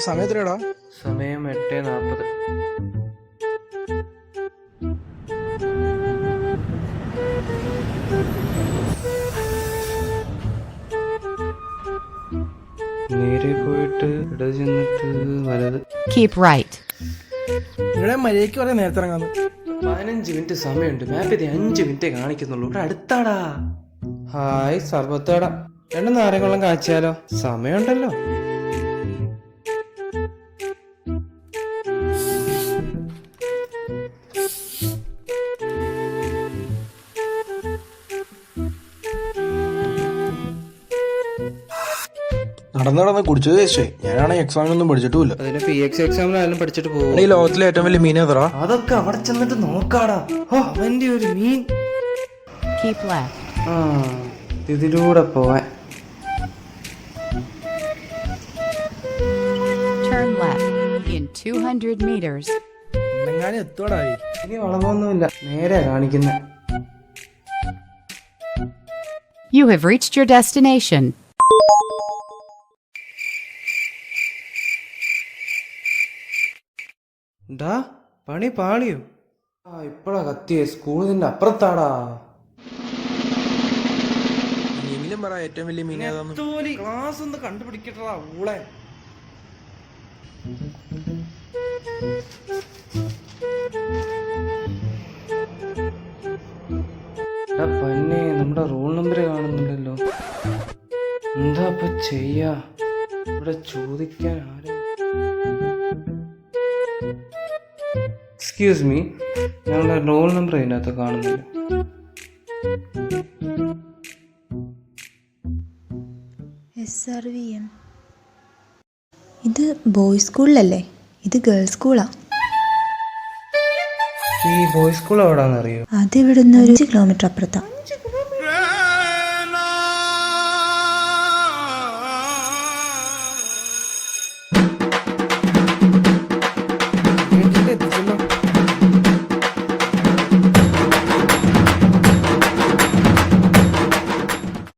സമയം എത്രയാടാ? സമയം 8:40. നേരെ പോയിട്ട് ഇവിടെ ചെന്നിട്ട് വലത്. Keep right. നിങ്ങളെ മര്യാദയ്ക്ക് പറയാൻ നേരത്തെ ഇറങ്ങാന്ന്. 15 മിനിറ്റ് സമയമുണ്ട്. മാപ്പ് ചെയ്ത് 5 മിനിറ്റേ കാണിക്കുന്നുള്ളൂ. ഇവിടെ അടുത്താടാ. ഹായ് സർബത്തേടാ. 2 നാരങ്ങളും കാച്ചിയാലോ? സമയമുണ്ടല്ലോ. നടന്ന് കുടിച്ചത് കഴിച്ചേ. ഞാനാണെങ്കിൽ എക്സാമിനൊന്നും പഠിച്ചിട്ടുമില്ല. അതിന് PX എക്സാമിനായാലും പഠിച്ചിട്ട് പോകും. ഈ ലോകത്തിലെ ഏറ്റവും വലിയ മീൻ ഏതാ? അതൊക്കെ അവിടെ ചെന്നിട്ട് നോക്കാടാ. അവന്റെ ഒരു മീൻ. Keep left. ഇതിലൂടെ പോവാൻ. Turn left in 200 meters. എന്നെങ്ങാനും എത്തോടാ. ഇനി വളവൊന്നുമില്ല, നേരെ കാണിക്കുന്ന. You have reached your destination. ഡാ പണി പാളിയോ? ഇപ്പഴാ കത്തിയേ. സ്കൂളിന്റെ അപ്പുറത്താടാ. എങ്കിലും പറ ഏറ്റവും വലിയ മീൻ ഏതാന്ന്. ക്ലാസ് ഒന്ന് കണ്ടുപിടിക്കട്ടാ ഊളെ. പന്നെ നമ്മുടെ റോൾ നമ്പർ കാണുന്നില്ലല്ലോ. എന്താ ഇപ്പൊ ചെയ്യാ? ഇവിടെ ചോദിക്കാൻ ആരും. എക്സ്ക്യൂസ് മീ, ഞങ്ങളുടെ റോൾ നമ്പർ ഇതിനകത്ത് കാണുന്നില്ല. SRVM. ഇത് ബോയ്സ് സ്കൂളിലല്ലേ? ഇത് ഗേൾസ് സ്കൂളാ. ഈ ബോയ്സ് സ്കൂൾ എവിടാന്നറിയോ? അത് ഇവിടുന്ന് 1 കിലോമീറ്റർ അപ്പുറത്താ.